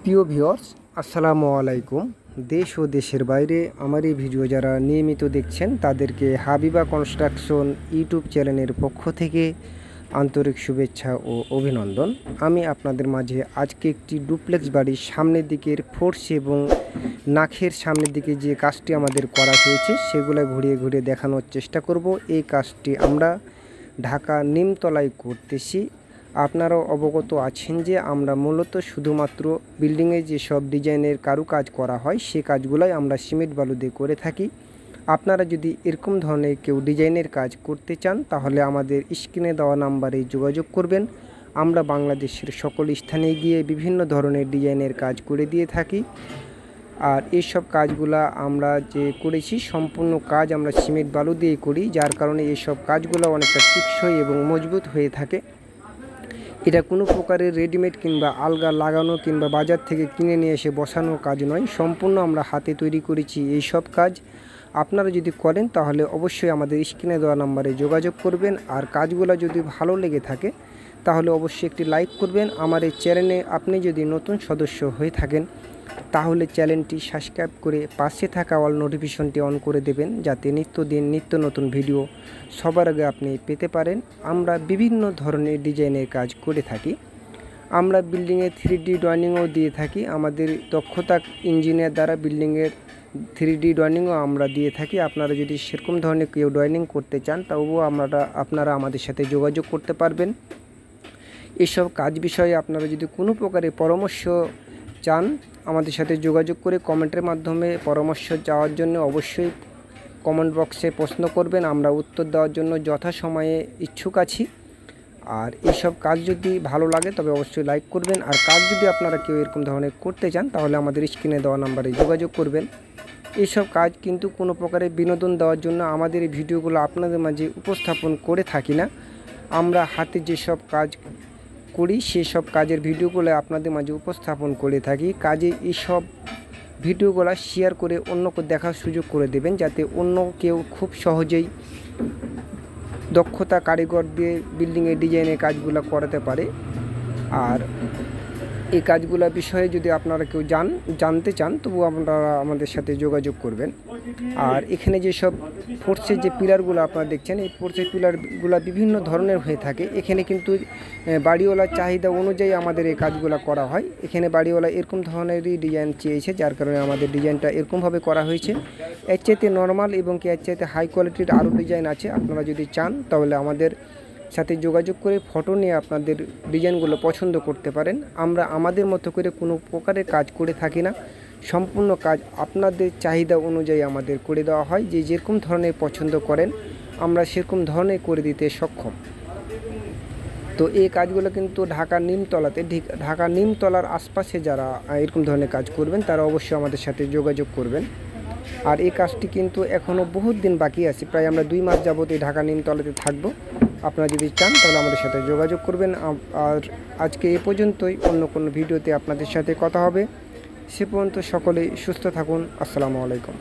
প্রিয় ভিউয়ার্স, আসসালামু আলাইকুম। দেশ ও দেশের বাইরে আমার এই ভিডিও যারা নিয়মিত দেখছেন তাদেরকে হাবিবা কনস্ট্রাকশন ইউটিউব চ্যানেলের পক্ষ থেকে আন্তরিক শুভেচ্ছা ও অভিনন্দন। আমি আপনাদের মাঝে আজকে একটি ডুপ্লেক্স বাড়ির সামনের দিকের ফোর্স এবং নাখের সামনের দিকে যে কাজটি আমাদের করা হয়েছে সেগুলো ঘুরিয়ে ঘুরিয়ে দেখানোর চেষ্টা করব। এই কাজটি আমরা ঢাকা নিমতলায় করতেছি। আপনারাও অবগত আছেন যে আমরা মূলত শুধুমাত্র বিল্ডিংয়ে যেসব ডিজাইনের কারুকাজ করা হয় সে কাজগুলোই আমরা সিমেন্ট বালু দিয়ে করে থাকি। আপনারা যদি এরকম ধরনের কেউ ডিজাইনের কাজ করতে চান তাহলে আমাদের স্ক্রিনে দেওয়া নাম্বারে যোগাযোগ করবেন। আমরা বাংলাদেশের সকল স্থানে গিয়ে বিভিন্ন ধরনের ডিজাইনের কাজ করে দিয়ে থাকি। আর এইসব কাজগুলা আমরা যে করেছি সম্পূর্ণ কাজ আমরা সিমেন্ট বালু দিয়ে করি, যার কারণে এইসব কাজগুলো অনেকটা টেকসই এবং মজবুত হয়ে থাকে। এটা কোনো প্রকারের রেডিমেড কিংবা আলগা লাগানো কিংবা বাজার থেকে কিনে নিয়ে এসে বসানো কাজ নয়, সম্পূর্ণ আমরা হাতে তৈরি করেছি এই সব কাজ। আপনারা যদি করেন তাহলে অবশ্যই আমাদের স্ক্রিনে দেওয়া নাম্বারে যোগাযোগ করবেন। আর কাজগুলো যদি ভালো লেগে থাকে তাহলে অবশ্যই একটি লাইক করবেন। আমার এই চ্যানেলে আপনি যদি নতুন সদস্য হয়ে থাকেন তাহলে চ্যানেলটি সাবস্ক্রাইব করে পাশে থাকা অল নোটিফিকেশনটি অন করে দেবেন, যাতে নিত্যদিন নিত্য নতুন ভিডিও সবার আগে আপনি পেতে পারেন। আমরা বিভিন্ন ধরনের ডিজাইনের কাজ করে থাকি। আমরা বিল্ডিংয়ে 3D ড্রয়িংও দিয়ে থাকি। আমাদের দক্ষতা ইঞ্জিনিয়ার দ্বারা বিল্ডিংয়ের 3D ড্রয়িংও আমরা দিয়ে থাকি। আপনারা যদি সেরকম ধরনের কেউ ড্রয়িং করতে চান তবুও আপনারা আমাদের সাথে যোগাযোগ করতে পারবেন। এসব কাজ বিষয়ে আপনারা যদি কোনো প্রকারের পরামর্শ চান আমাদের সাথে যোগাযোগ করে কমেন্টের মাধ্যমে পরামর্শ চাওয়ার জন্য অবশ্যই কমেন্ট বক্সে প্রশ্ন করবেন। আমরা উত্তর দেওয়ার জন্য যথাসময়ে ইচ্ছুক আছি। আর এইসব কাজ যদি ভালো লাগে তবে অবশ্যই লাইক করবেন। আর কাজ যদি আপনারা কেউ এরকম ধরনের করতে চান তাহলে আমাদের স্ক্রিনে দেওয়া নাম্বারে যোগাযোগ করবেন। এইসব কাজ কিন্তু কোনো প্রকারের বিনোদন দেওয়ার জন্য আমাদের এই ভিডিওগুলো আপনাদের মাঝে উপস্থাপন করে থাকি না। আমরা হাতে যেসব কাজ করি সেসব কাজের ভিডিওগুলো আপনাদের মাঝে উপস্থাপন করে থাকি। কাজে এইসব ভিডিওগুলো শেয়ার করে অন্যকে দেখার সুযোগ করে দেবেন, যাতে অন্য কেউ খুব সহজেই দক্ষতা কারিগর দিয়ে বিল্ডিংয়ের ডিজাইনের কাজগুলো করাতে পারে। আর এই কাজগুলো বিষয়ে যদি আপনারা কেউ জানতে চান তবু আপনারা আমাদের সাথে যোগাযোগ করবেন। আর এখানে যেসব ফোর্সের যে পিলারগুলো আপনারা দেখছেন এই ফোর্সের পিলারগুলো বিভিন্ন ধরনের হয়ে থাকে। এখানে কিন্তু বাড়িওয়ালার চাহিদা অনুযায়ী আমাদের এই কাজগুলো করা হয়। এখানে বাড়িওয়ালা এরকম ধরনেরই ডিজাইন চেয়েছে, যার কারণে আমাদের ডিজাইনটা এরকমভাবে করা হয়েছে। এর চাইতে নর্মাল এবং এর চাইতে হাই কোয়ালিটির আরও ডিজাইন আছে। আপনারা যদি চান তাহলে আমাদের সাথে যোগাযোগ করে ফটো নিয়ে আপনাদের ডিজাইনগুলো পছন্দ করতে পারেন। আমরা আমাদের মতো করে কোনো প্রকারের কাজ করে থাকি না, সম্পূর্ণ কাজ আপনাদের চাহিদা অনুযায়ী আমাদের করে দেওয়া হয়। যে যেরকম ধরনের পছন্দ করেন আমরা সেরকম ধরনের করে দিতে সক্ষম। তো এই কাজগুলো কিন্তু ঢাকা নিমতলাতে, ঢাকা নিমতলার আশপাশে যারা এরকম ধরনের কাজ করবেন তারা অবশ্যই আমাদের সাথে যোগাযোগ করবেন। আর এই কাজটি কিন্তু এখনও বহুত দিন বাকি আছে, প্রায় আমরা 2 মাস যাবত এই ঢাকা নিমতলাতে থাকবো। আপনারা যদি চান তাহলে আমাদের সাথে যোগাযোগ করবেন। আর আজকে এই পর্যন্তই, অন্য কোনো ভিডিওতে আপনাদের সাথে কথা হবে। সে পর্যন্ত সকলেই সুস্থ থাকুন। আসসালামু আলাইকুম।